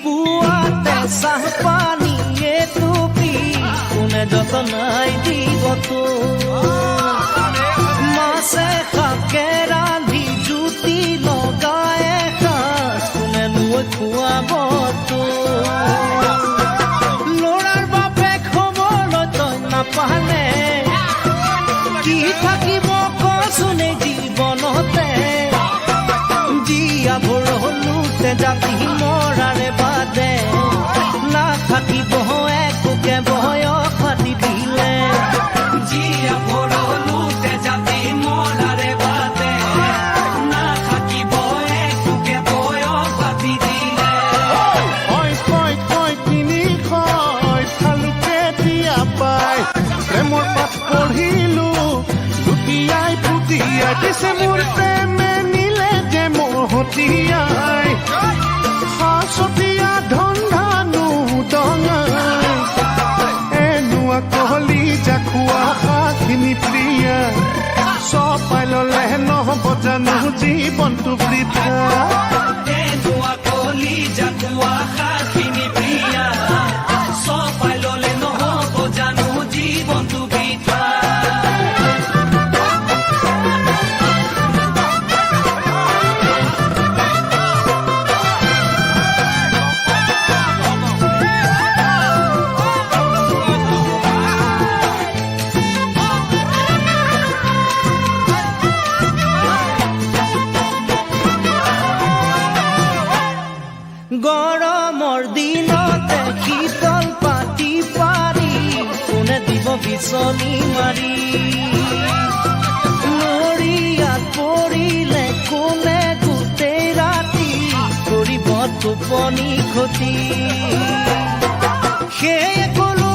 পুৱাতে চাহ পানীয়ে টুপি কোনে যতনাই দিব মাছে শাকে ৰান্ধি জুতি লগাই সাজ কোনে লৈ খুৱাব ল'ৰাৰ বাপেক হ'বলৈ তই নাপালে কি থাকিব কচোনে জীৱনতে জীয়া ভৰলোতে জাতি মৰাৰে বাদে নাথাকিব একোকে বয়স পাতি দিলে জীয়া ভৰলোতে জাতি মৰাৰে বাদে নাথাকিব একোকে বয়স পাতি দিলে কয় কিনি কয় খালুকে দিয়া পাই প্ৰেমৰ পাঠ পঢ়িলো লুটিয়াই পুতিয়াই পিছে মোৰ প্ৰেমে নিলে যে মহতিয়াই সাঁচতীয়া ধন্ধানো দঙাই এনুৱা কহলি জাখুৱা হাখিনি প্ৰিয়া চপাই ললে নহ'ব জানো জীৱনটো বৃথা এনুৱা কলি জাকুৱা হাখিনি প্ৰিয়া চপাই ললে নহ'ব জানো জীৱনটো বৃথা গৰমৰ দিনতে শীতল পাতি পাৰি কোনে দিব বিচনী মাৰি নৰিয়াত পৰিলে কোনে গোটেই ৰাতি কৰিব টোপনি ক্ষতি সেয়ে কলো